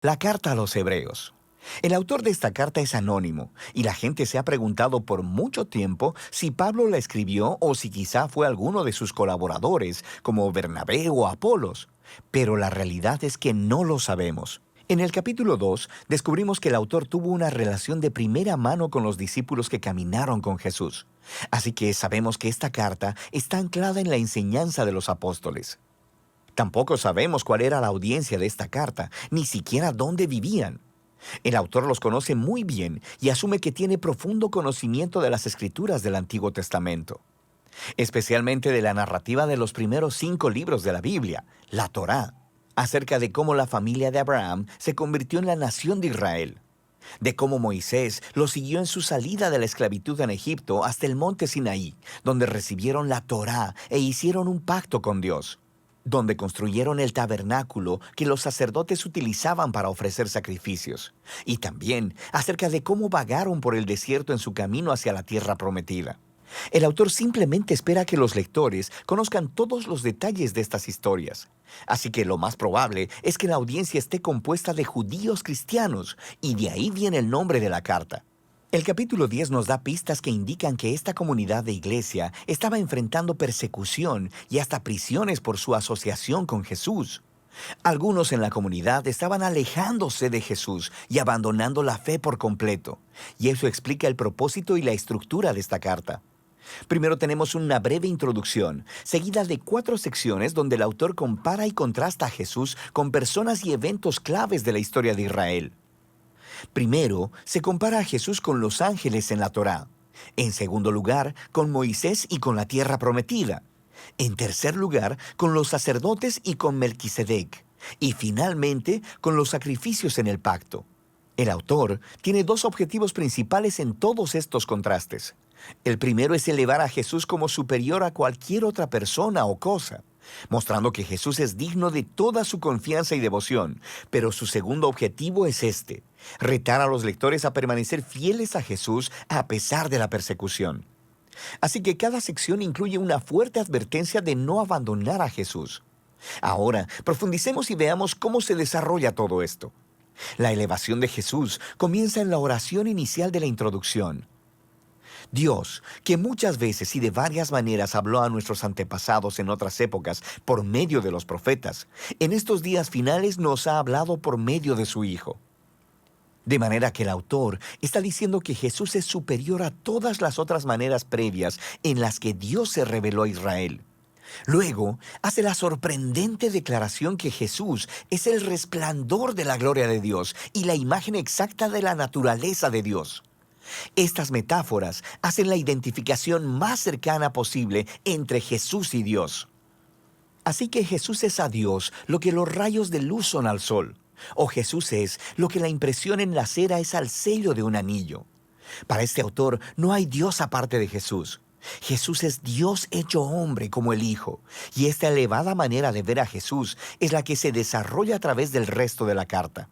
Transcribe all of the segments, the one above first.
La carta a los Hebreos. El autor de esta carta es anónimo, y la gente se ha preguntado por mucho tiempo si Pablo la escribió o si quizá fue alguno de sus colaboradores, como Bernabé o Apolos. Pero la realidad es que no lo sabemos. En el capítulo 2 descubrimos que el autor tuvo una relación de primera mano con los discípulos que caminaron con Jesús. Así que sabemos que esta carta está anclada en la enseñanza de los apóstoles. Tampoco sabemos cuál era la audiencia de esta carta, ni siquiera dónde vivían. El autor los conoce muy bien y asume que tiene profundo conocimiento de las escrituras del Antiguo Testamento, especialmente de la narrativa de los primeros 5 libros de la Biblia, la Torá, acerca de cómo la familia de Abraham se convirtió en la nación de Israel, de cómo Moisés los siguió en su salida de la esclavitud en Egipto hasta el monte Sinaí, donde recibieron la Torá e hicieron un pacto con Dios, donde construyeron el tabernáculo que los sacerdotes utilizaban para ofrecer sacrificios, y también acerca de cómo vagaron por el desierto en su camino hacia la tierra prometida. El autor simplemente espera que los lectores conozcan todos los detalles de estas historias. Así que lo más probable es que la audiencia esté compuesta de judíos cristianos, y de ahí viene el nombre de la carta. El capítulo 10 nos da pistas que indican que esta comunidad de iglesia estaba enfrentando persecución y hasta prisiones por su asociación con Jesús. Algunos en la comunidad estaban alejándose de Jesús y abandonando la fe por completo, y eso explica el propósito y la estructura de esta carta. Primero tenemos una breve introducción, seguida de 4 secciones donde el autor compara y contrasta a Jesús con personas y eventos claves de la historia de Israel. Primero, se compara a Jesús con los ángeles en la Torá. En segundo lugar, con Moisés y con la tierra prometida. En tercer lugar, con los sacerdotes y con Melquisedec. Y finalmente, con los sacrificios en el pacto. El autor tiene 2 objetivos principales en todos estos contrastes. El primero es elevar a Jesús como superior a cualquier otra persona o cosa, mostrando que Jesús es digno de toda su confianza y devoción. Pero su segundo objetivo es retar a los lectores a permanecer fieles a Jesús a pesar de la persecución. Así que cada sección incluye una fuerte advertencia de no abandonar a Jesús. Ahora, profundicemos y veamos cómo se desarrolla todo esto. La elevación de Jesús comienza en la oración inicial de la introducción. Dios, que muchas veces y de varias maneras habló a nuestros antepasados en otras épocas por medio de los profetas, en estos días finales nos ha hablado por medio de su Hijo. De manera que el autor está diciendo que Jesús es superior a todas las otras maneras previas en las que Dios se reveló a Israel. Luego, hace la sorprendente declaración que Jesús es el resplandor de la gloria de Dios y la imagen exacta de la naturaleza de Dios. Estas metáforas hacen la identificación más cercana posible entre Jesús y Dios. Así que Jesús es a Dios lo que los rayos de luz son al sol, o Jesús es lo que la impresión en la cera es al sello de un anillo. Para este autor no hay Dios aparte de Jesús. Jesús es Dios hecho hombre como el Hijo, y esta elevada manera de ver a Jesús es la que se desarrolla a través del resto de la carta.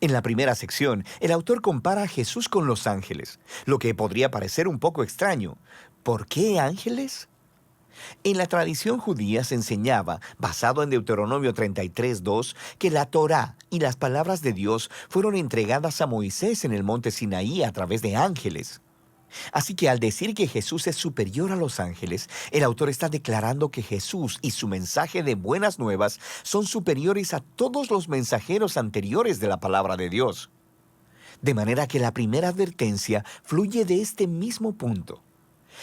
En la primera sección, el autor compara a Jesús con los ángeles, lo que podría parecer un poco extraño. ¿Por qué ángeles? En la tradición judía se enseñaba, basado en Deuteronomio 33:2, que la Torá y las palabras de Dios fueron entregadas a Moisés en el monte Sinaí a través de ángeles. Así que al decir que Jesús es superior a los ángeles, el autor está declarando que Jesús y su mensaje de buenas nuevas son superiores a todos los mensajeros anteriores de la palabra de Dios. De manera que la primera advertencia fluye de este mismo punto.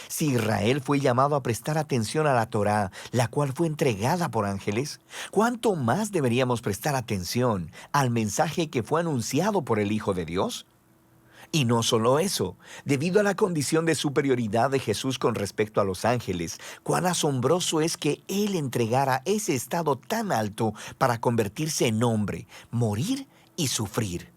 Si Israel fue llamado a prestar atención a la Torá, la cual fue entregada por ángeles, ¿cuánto más deberíamos prestar atención al mensaje que fue anunciado por el Hijo de Dios? Y no solo eso, debido a la condición de superioridad de Jesús con respecto a los ángeles, cuán asombroso es que Él entregara ese estado tan alto para convertirse en hombre, morir y sufrir.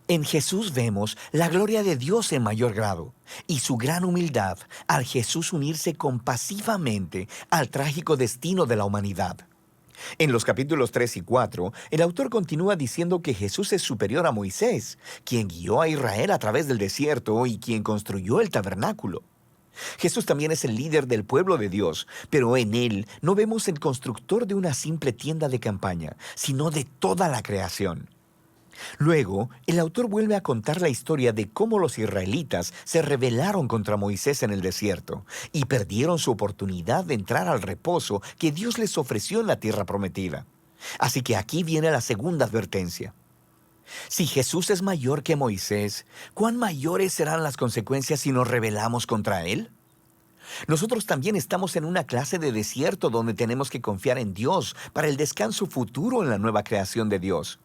En Jesús vemos la gloria de Dios en mayor grado y su gran humildad al Jesús unirse compasivamente al trágico destino de la humanidad. En los capítulos 3 y 4, el autor continúa diciendo que Jesús es superior a Moisés, quien guió a Israel a través del desierto y quien construyó el tabernáculo. Jesús también es el líder del pueblo de Dios, pero en él no vemos el constructor de una simple tienda de campaña, sino de toda la creación. Luego, el autor vuelve a contar la historia de cómo los israelitas se rebelaron contra Moisés en el desierto y perdieron su oportunidad de entrar al reposo que Dios les ofreció en la tierra prometida. Así que aquí viene la segunda advertencia. Si Jesús es mayor que Moisés, ¿cuán mayores serán las consecuencias si nos rebelamos contra él? Nosotros también estamos en una clase de desierto donde tenemos que confiar en Dios para el descanso futuro en la nueva creación de Dios.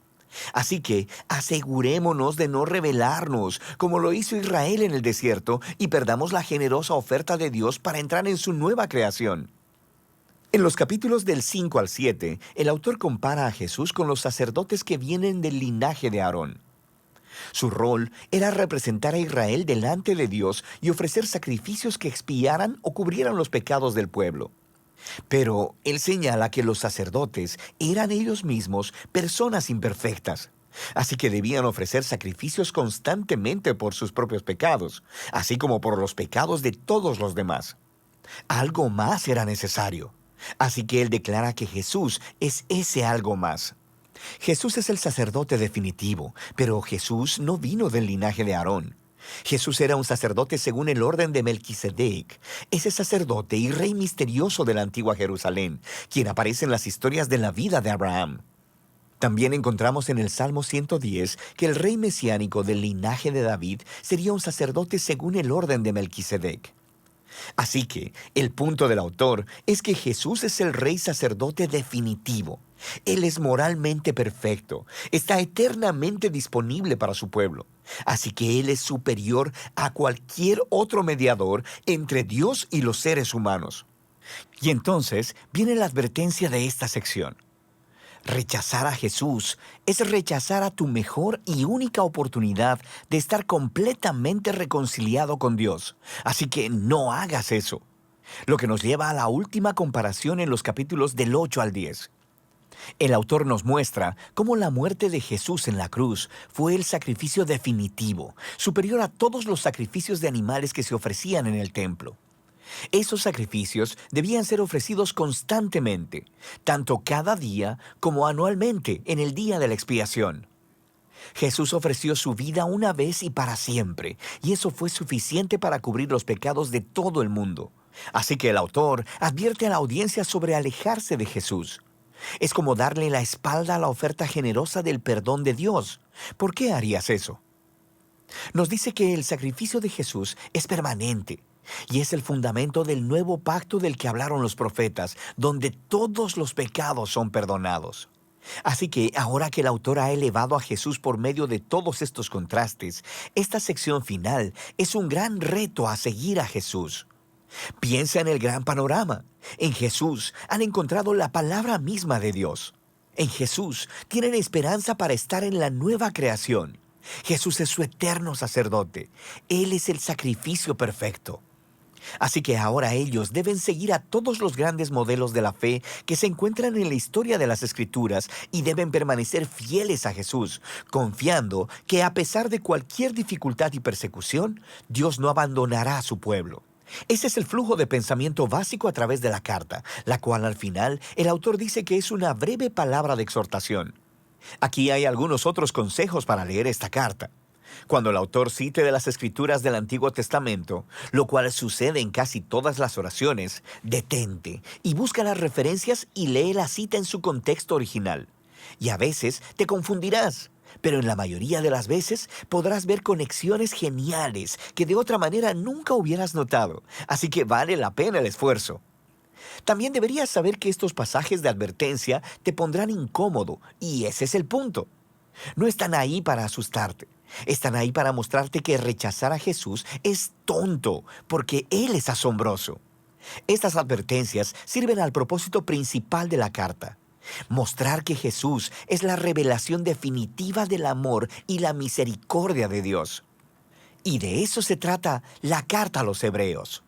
Así que asegurémonos de no rebelarnos, como lo hizo Israel en el desierto, y perdamos la generosa oferta de Dios para entrar en su nueva creación. En los capítulos del 5 al 7, el autor compara a Jesús con los sacerdotes que vienen del linaje de Aarón. Su rol era representar a Israel delante de Dios y ofrecer sacrificios que expiaran o cubrieran los pecados del pueblo. Pero él señala que los sacerdotes eran ellos mismos personas imperfectas. Así que debían ofrecer sacrificios constantemente por sus propios pecados, así como por los pecados de todos los demás. Algo más era necesario. Así que él declara que Jesús es ese algo más. Jesús es el sacerdote definitivo, pero Jesús no vino del linaje de Aarón. Jesús era un sacerdote según el orden de Melquisedec, ese sacerdote y rey misterioso de la antigua Jerusalén, quien aparece en las historias de la vida de Abraham. También encontramos en el Salmo 110 que el rey mesiánico del linaje de David sería un sacerdote según el orden de Melquisedec. Así que el punto del autor es que Jesús es el rey sacerdote definitivo. Él es moralmente perfecto, está eternamente disponible para su pueblo. Así que Él es superior a cualquier otro mediador entre Dios y los seres humanos. Y entonces viene la advertencia de esta sección. Rechazar a Jesús es rechazar a tu mejor y única oportunidad de estar completamente reconciliado con Dios. Así que no hagas eso. Lo que nos lleva a la última comparación en los capítulos del 8 al 10. El autor nos muestra cómo la muerte de Jesús en la cruz fue el sacrificio definitivo, superior a todos los sacrificios de animales que se ofrecían en el templo. Esos sacrificios debían ser ofrecidos constantemente, tanto cada día como anualmente en el día de la expiación. Jesús ofreció su vida una vez y para siempre, y eso fue suficiente para cubrir los pecados de todo el mundo. Así que el autor advierte a la audiencia sobre alejarse de Jesús. Es como darle la espalda a la oferta generosa del perdón de Dios. ¿Por qué harías eso? Nos dice que el sacrificio de Jesús es permanente y es el fundamento del nuevo pacto del que hablaron los profetas, donde todos los pecados son perdonados. Así que ahora que el autor ha elevado a Jesús por medio de todos estos contrastes, esta sección final es un gran reto a seguir a Jesús. Piensa en el gran panorama. En Jesús han encontrado la palabra misma de Dios. En Jesús tienen esperanza para estar en la nueva creación. Jesús es su eterno sacerdote. Él es el sacrificio perfecto. Así que ahora ellos deben seguir a todos los grandes modelos de la fe que se encuentran en la historia de las Escrituras y deben permanecer fieles a Jesús, confiando que a pesar de cualquier dificultad y persecución, Dios no abandonará a su pueblo. Ese es el flujo de pensamiento básico a través de la carta, la cual al final el autor dice que es una breve palabra de exhortación. Aquí hay algunos otros consejos para leer esta carta. Cuando el autor cite de las Escrituras del Antiguo Testamento, lo cual sucede en casi todas las oraciones, detente y busca las referencias y lee la cita en su contexto original. Y a veces te confundirás, pero en la mayoría de las veces podrás ver conexiones geniales que de otra manera nunca hubieras notado, así que vale la pena el esfuerzo. También deberías saber que estos pasajes de advertencia te pondrán incómodo, y ese es el punto. No están ahí para asustarte. Están ahí para mostrarte que rechazar a Jesús es tonto, porque Él es asombroso. Estas advertencias sirven al propósito principal de la carta: mostrar que Jesús es la revelación definitiva del amor y la misericordia de Dios. Y de eso se trata la carta a los Hebreos.